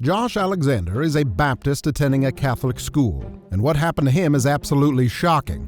Josh Alexander is a Baptist attending a Catholic school, and what happened to him is absolutely shocking.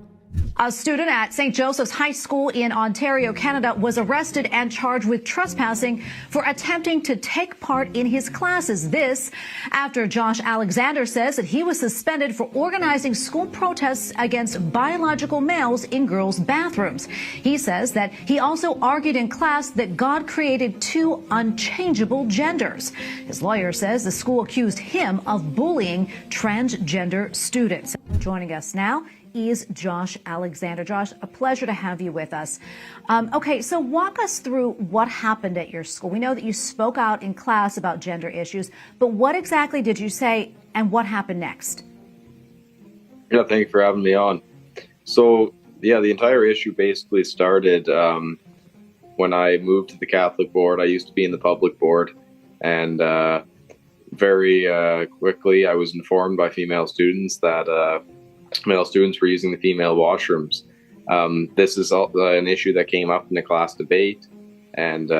A student at St. Joseph's High School in Ontario, Canada, was arrested and charged with trespassing for attempting to take part in his classes. This after Josh Alexander says that he was suspended for organizing school protests against biological males in girls' bathrooms. He says that he also argued in class that God created two unchangeable genders. His lawyer says the school accused him of bullying transgender students. Joining us now is Josh Alexander. Josh, a pleasure to have you with us. Okay, so walk us through what happened at your school. We know that you spoke out in class about gender issues, but what exactly did you say and what happened next? Yeah, thank you for having me on. So, yeah, the entire issue basically started when I moved to the Catholic board. I used to be in the public board, and very quickly I was informed by female students that male students were using the female washrooms. This is an issue that came up in the class debate, and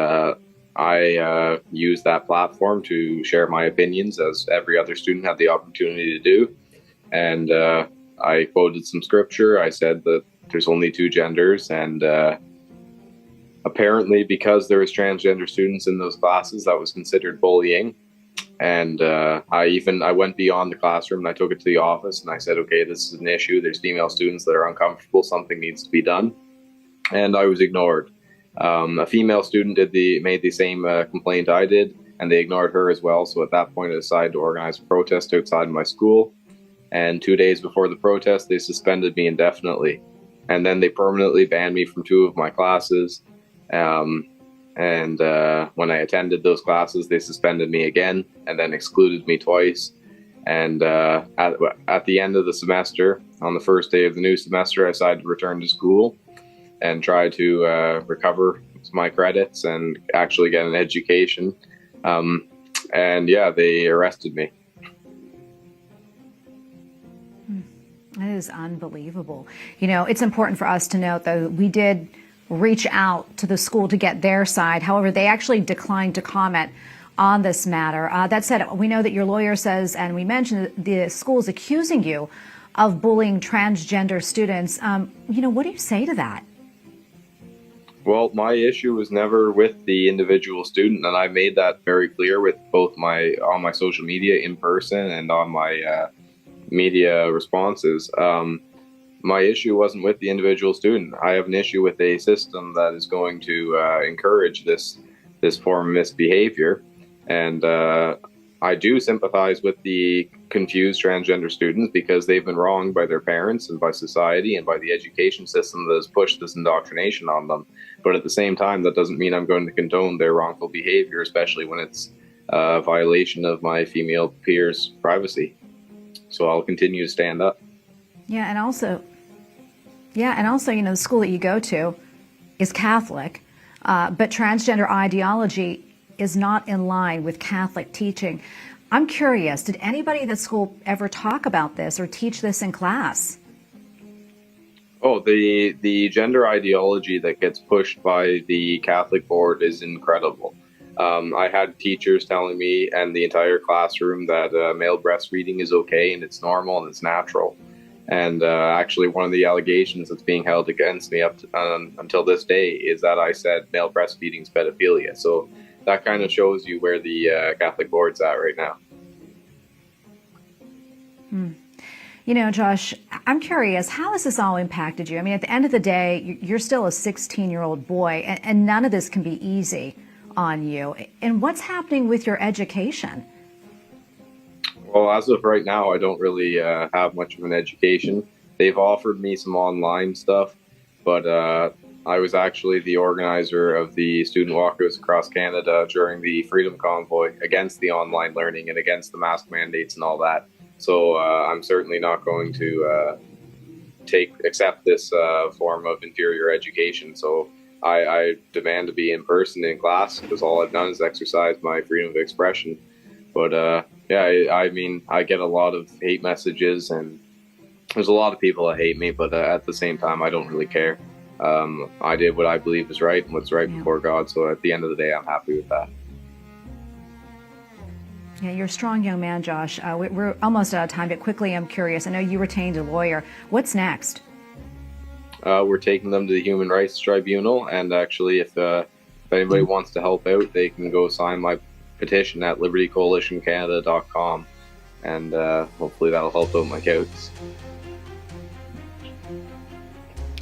I used that platform to share my opinions, as every other student had the opportunity to do. And I quoted some scripture. I said that there's only two genders, and apparently because there was transgender students in those classes, that was considered bullying. And I went beyond the classroom and I took it to the office and I said, okay, this is an issue. There's female students that are uncomfortable. Something needs to be done. And I was ignored. A female student made the same complaint I did, and they ignored her as well. So at that point, I decided to organize a protest outside my school. And 2 days before the protest, they suspended me indefinitely. And then they permanently banned me from two of my classes. And when I attended those classes, they suspended me again and then excluded me twice. And at the end of the semester, on the first day of the new semester, I decided to return to school and try to recover my credits and actually get an education. And yeah, they arrested me. That is unbelievable. You know, it's important for us to note, though, we did reach out to the school to get their side. However, they actually declined to comment on this matter. That said, we know that your lawyer says, and we mentioned the school is accusing you of bullying transgender students. You know, what do you say to that? Well, my issue was never with the individual student, and I made that very clear with both on my social media in person and on my media responses. My issue wasn't with the individual student. I have an issue with a system that is going to encourage this form of misbehavior. And I do sympathize with the confused transgender students because they've been wronged by their parents and by society and by the education system that has pushed this indoctrination on them. But at the same time, that doesn't mean I'm going to condone their wrongful behavior, especially when it's a violation of my female peers' privacy. So I'll continue to stand up. Yeah, and also, you know, the school that you go to is Catholic, but transgender ideology is not in line with Catholic teaching. I'm curious, did anybody at the school ever talk about this or teach this in class? Oh, the gender ideology that gets pushed by the Catholic board is incredible. I had teachers telling me and the entire classroom that male breastfeeding is okay and it's normal and it's natural. And actually, one of the allegations that's being held against me until this day is that I said male breastfeeding is pedophilia. So that kind of shows you where the Catholic board's at right now. You know, Josh, I'm curious, how has this all impacted you? I mean, at the end of the day, you're still a 16-year-old boy, and none of this can be easy on you. And what's happening with your education? Well, as of right now, I don't really have much of an education. They've offered me some online stuff, but I was actually the organizer of the student walkouts across Canada during the Freedom Convoy against the online learning and against the mask mandates and all that. So I'm certainly not going to accept this form of inferior education. So I demand to be in person in class because all I've done is exercise my freedom of expression. But yeah, I mean, I get a lot of hate messages and there's a lot of people that hate me, but at the same time, I don't really care. I did what I believe is right and what's right before God. So at the end of the day, I'm happy with that. Yeah, you're a strong young man, Josh. We're almost out of time, but quickly, I'm curious. I know you retained a lawyer. What's next? We're taking them to the Human Rights Tribunal, and actually, if anybody wants to help out, they can go sign my petition at libertycoalitioncanada.com, and hopefully that'll help out my case.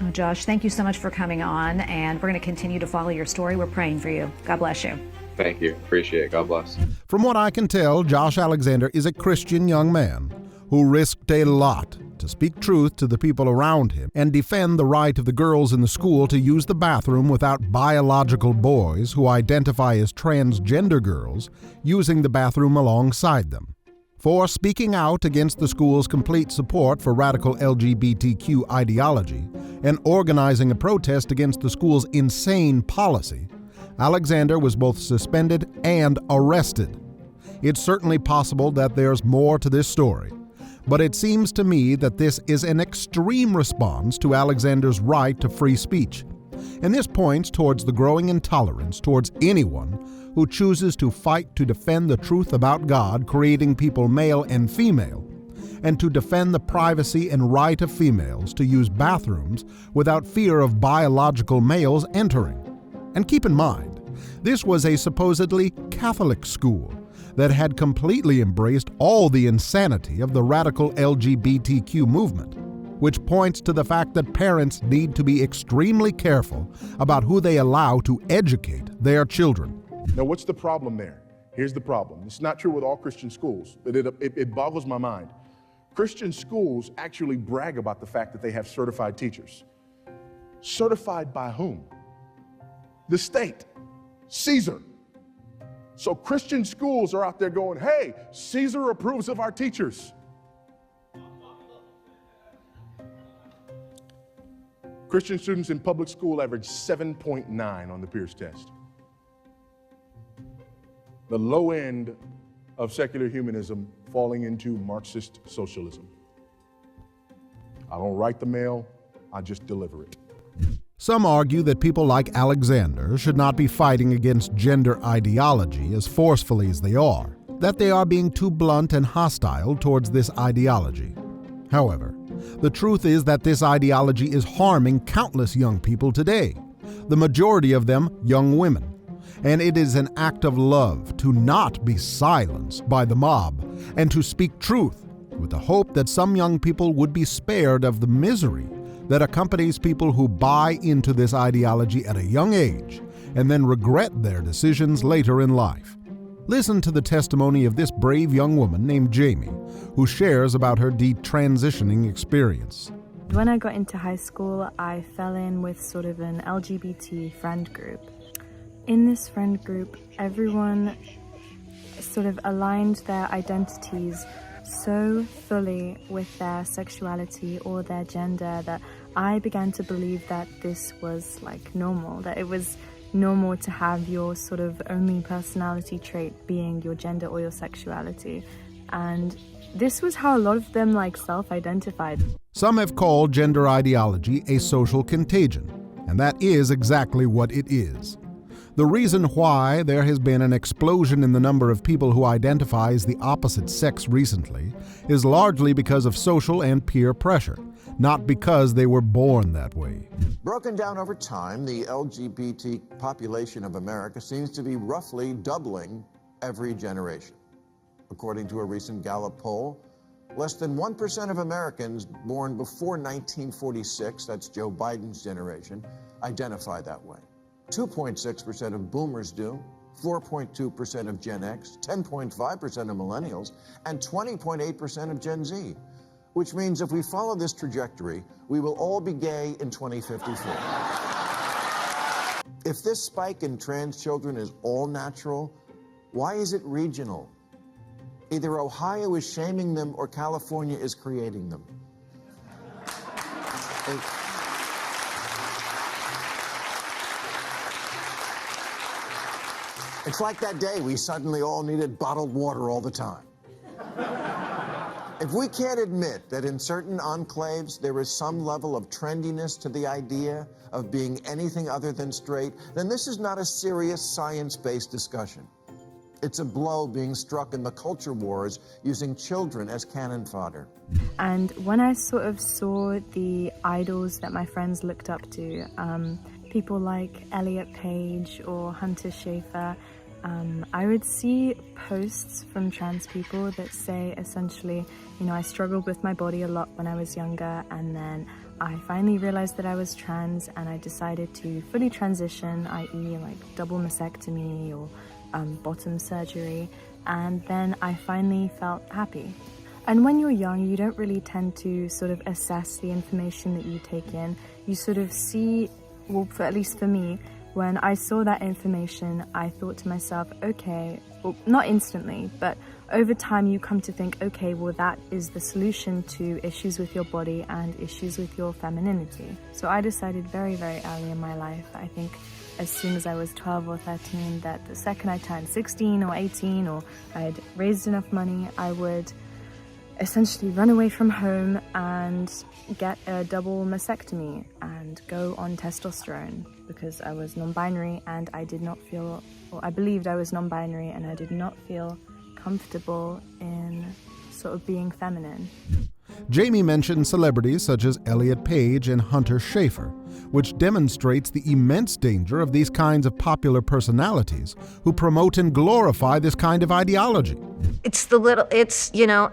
Oh, Josh, thank you so much for coming on, and we're going to continue to follow your story. We're praying for you. God bless you. Thank you. Appreciate it. God bless. From what I can tell, Josh Alexander is a Christian young man who risked a lot to speak truth to the people around him and defend the right of the girls in the school to use the bathroom without biological boys who identify as transgender girls using the bathroom alongside them. For speaking out against the school's complete support for radical LGBTQ ideology and organizing a protest against the school's insane policy, Alexander was both suspended and arrested. It's certainly possible that there's more to this story, but it seems to me that this is an extreme response to Alexander's right to free speech, and this points towards the growing intolerance towards anyone who chooses to fight to defend the truth about God creating people male and female, and to defend the privacy and right of females to use bathrooms without fear of biological males entering. And keep in mind, this was a supposedly Catholic school that had completely embraced all the insanity of the radical LGBTQ movement, which points to the fact that parents need to be extremely careful about who they allow to educate their children. Now, what's the problem there? Here's the problem. It's not true with all Christian schools, but it boggles my mind. Christian schools actually brag about the fact that they have certified teachers. Certified by whom? The state, Caesar. So Christian schools are out there going, hey, Caesar approves of our teachers. Christian students in public school average 7.9 on the Pierce test. The low end of secular humanism falling into Marxist socialism. I don't write the mail, I just deliver it. Some argue that people like Alexander should not be fighting against gender ideology as forcefully as they are, that they are being too blunt and hostile towards this ideology. However, the truth is that this ideology is harming countless young people today, the majority of them young women, and it is an act of love to not be silenced by the mob and to speak truth with the hope that some young people would be spared of the misery that accompanies people who buy into this ideology at a young age and then regret their decisions later in life. Listen to the testimony of this brave young woman named Jamie, who shares about her detransitioning experience. When I got into high school, I fell in with sort of an LGBT friend group. In this friend group, everyone sort of aligned their identities so fully with their sexuality or their gender that I began to believe that this was like normal, that it was normal to have your sort of only personality trait being your gender or your sexuality. And this was how a lot of them like self-identified. Some have called gender ideology a social contagion, and that is exactly what it is. The reason why there has been an explosion in the number of people who identify as the opposite sex recently is largely because of social and peer pressure, not because they were born that way. Broken down over time, the LGBT population of America seems to be roughly doubling every generation. According to a recent Gallup poll, less than 1% of Americans born before 1946, that's Joe Biden's generation, identify that way. 2.6% of boomers do, 4.2% of Gen X, 10.5% of millennials, and 20.8% of Gen Z. Which means if we follow this trajectory, we will all be gay in 2054. If this spike in trans children is all natural, why is it regional? Either Ohio is shaming them or California is creating them. It's like that day we suddenly all needed bottled water all the time. If we can't admit that in certain enclaves there is some level of trendiness to the idea of being anything other than straight, then this is not a serious science-based discussion. It's a blow being struck in the culture wars using children as cannon fodder. And when I sort of saw the idols that my friends looked up to, people like Elliot Page or Hunter Schafer, I would see posts from trans people that say essentially, you know, I struggled with my body a lot when I was younger, and then I finally realized that I was trans and I decided to fully transition, i.e. like double mastectomy or bottom surgery, and then I finally felt happy. And when you're young, you don't really tend to sort of assess the information that you take in. You sort of see, well, at least for me, when I saw that information, I thought to myself, okay, well, not instantly, but over time you come to think, okay, well, that is the solution to issues with your body and issues with your femininity. So I decided very, very early in my life, I think as soon as I was 12 or 13, that the second I turned 16 or 18 or I had raised enough money, I would essentially run away from home and get a double mastectomy and go on testosterone, because I was non-binary and I did not feel, or I believed I was non-binary and I did not feel comfortable in sort of being feminine. Jamie mentioned celebrities such as Elliot Page and Hunter Schafer, which demonstrates the immense danger of these kinds of popular personalities who promote and glorify this kind of ideology. It's, you know,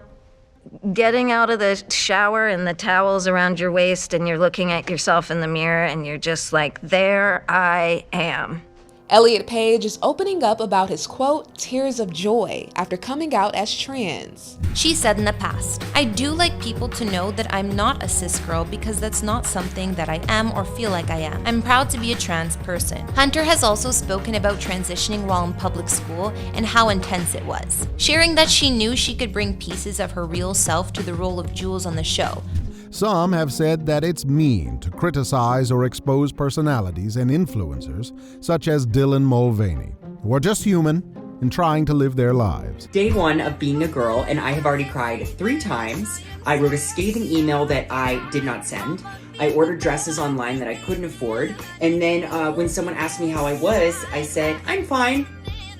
getting out of the shower and the towels around your waist and you're looking at yourself in the mirror and you're just like, there I am. Elliot Page is opening up about his, quote, tears of joy after coming out as trans. She said in the past, I do like people to know that I'm not a cis girl because that's not something that I am or feel like I am. I'm proud to be a trans person. Hunter has also spoken about transitioning while in public school and how intense it was, sharing that she knew she could bring pieces of her real self to the role of Jules on the show. Some have said that it's mean to criticize or expose personalities and influencers such as Dylan Mulvaney, who are just human and trying to live their lives. Day one of being a girl, and I have already cried 3 times. I wrote a scathing email that I did not send. I ordered dresses online that I couldn't afford. And then when someone asked me how I was, I said, I'm fine,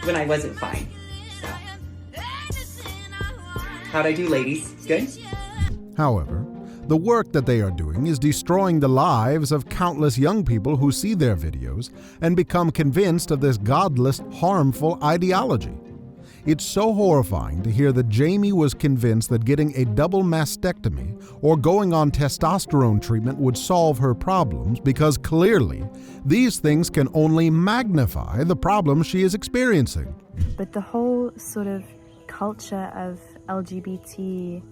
when I wasn't fine. So. How'd I do, ladies? Good? However, the work that they are doing is destroying the lives of countless young people who see their videos and become convinced of this godless, harmful ideology. It's so horrifying to hear that Jamie was convinced that getting a double mastectomy or going on testosterone treatment would solve her problems, because clearly these things can only magnify the problems she is experiencing. But the whole sort of culture of LGBT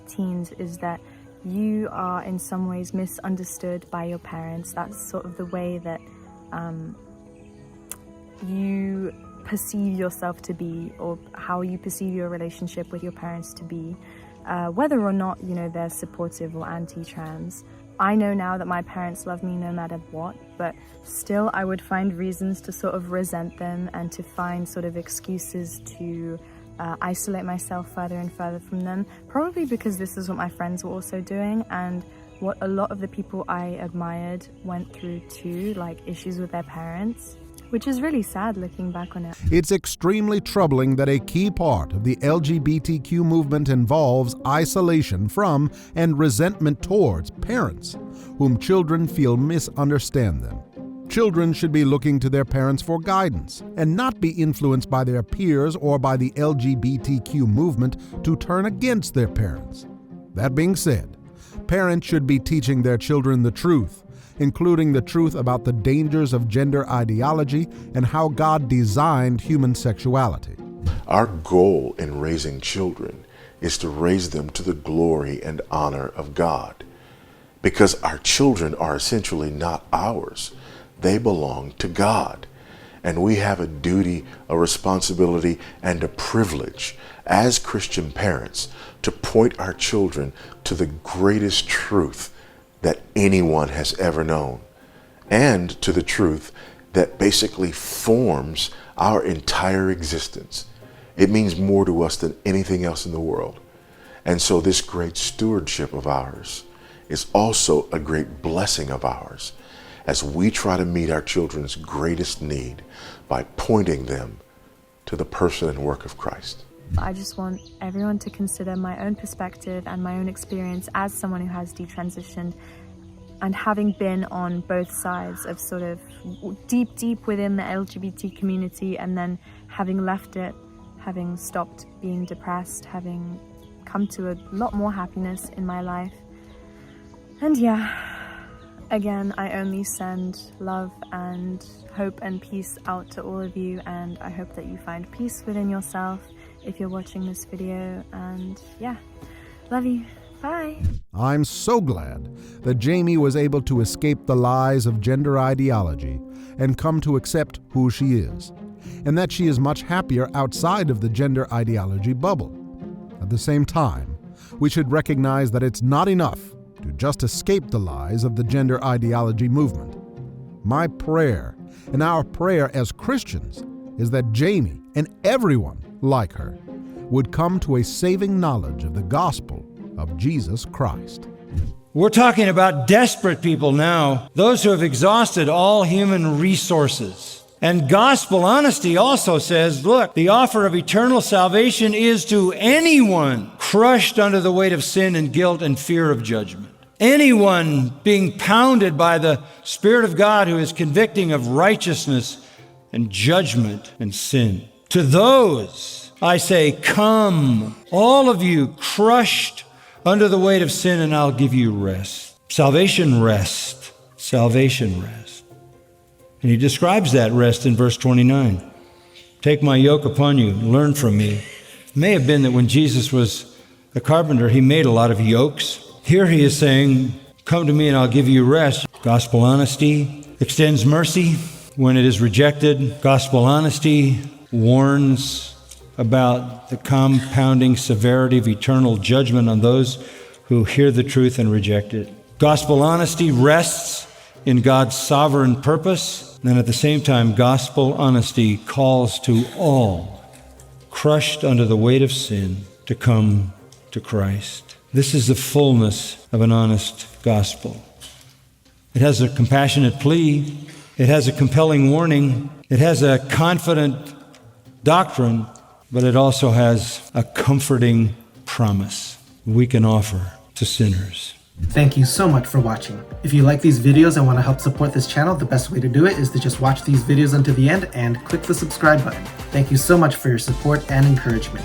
teens is that you are in some ways misunderstood by your parents. That's sort of the way that you perceive yourself to be, or how you perceive your relationship with your parents to be, whether or not, you know, they're supportive or anti-trans. I know now that my parents love me no matter what, but still I would find reasons to sort of resent them and to find sort of excuses to isolate myself further and further from them, probably because this is what my friends were also doing and what a lot of the people I admired went through too, like issues with their parents, which is really sad looking back on it. It's extremely troubling that a key part of the LGBTQ movement involves isolation from and resentment towards parents, whom children feel misunderstand them. Children should be looking to their parents for guidance and not be influenced by their peers or by the LGBTQ movement to turn against their parents. That being said, parents should be teaching their children the truth, including the truth about the dangers of gender ideology and how God designed human sexuality. Our goal in raising children is to raise them to the glory and honor of God, because our children are essentially not ours. They belong to God, and we have a duty, a responsibility, and a privilege as Christian parents to point our children to the greatest truth that anyone has ever known, and to the truth that basically forms our entire existence. It means more to us than anything else in the world. And so this great stewardship of ours is also a great blessing of ours. as we try to meet our children's greatest need by pointing them to the person and work of Christ. I just want everyone to consider my own perspective and my own experience as someone who has detransitioned, and having been on both sides of sort of deep within the LGBT community, and then having left it, having stopped being depressed, having come to a lot more happiness in my life. And yeah, again, I only send love and hope and peace out to all of you, and I hope that you find peace within yourself if you're watching this video. And yeah, love you. Bye. I'm so glad that Jamie was able to escape the lies of gender ideology and come to accept who she is, and that she is much happier outside of the gender ideology bubble. At the same time, we should recognize that it's not enough to just escape the lies of the gender ideology movement. My prayer, and our prayer as Christians, is that Jamie and everyone like her would come to a saving knowledge of the gospel of Jesus Christ. We're talking about desperate people now, those who have exhausted all human resources. And gospel honesty also says, look, the offer of eternal salvation is to anyone crushed under the weight of sin and guilt and fear of judgment. Anyone being pounded by the Spirit of God who is convicting of righteousness and judgment and sin. To those, I say, come, all of you crushed under the weight of sin, and I'll give you rest. Salvation rest. Salvation rest. And he describes that rest in verse 29. Take my yoke upon you, learn from me. It may have been that when Jesus was a carpenter, he made a lot of yokes. Here he is saying, come to me and I'll give you rest. Gospel honesty extends mercy when it is rejected. Gospel honesty warns about the compounding severity of eternal judgment on those who hear the truth and reject it. Gospel honesty rests in God's sovereign purpose, and at the same time, gospel honesty calls to all crushed under the weight of sin to come to Christ. This is the fullness of an honest gospel. It has a compassionate plea. It has a compelling warning. It has a confident doctrine, but it also has a comforting promise we can offer to sinners. Thank you so much for watching. If you like these videos and want to help support this channel, the best way to do it is to just watch these videos until the end and click the subscribe button. Thank you so much for your support and encouragement.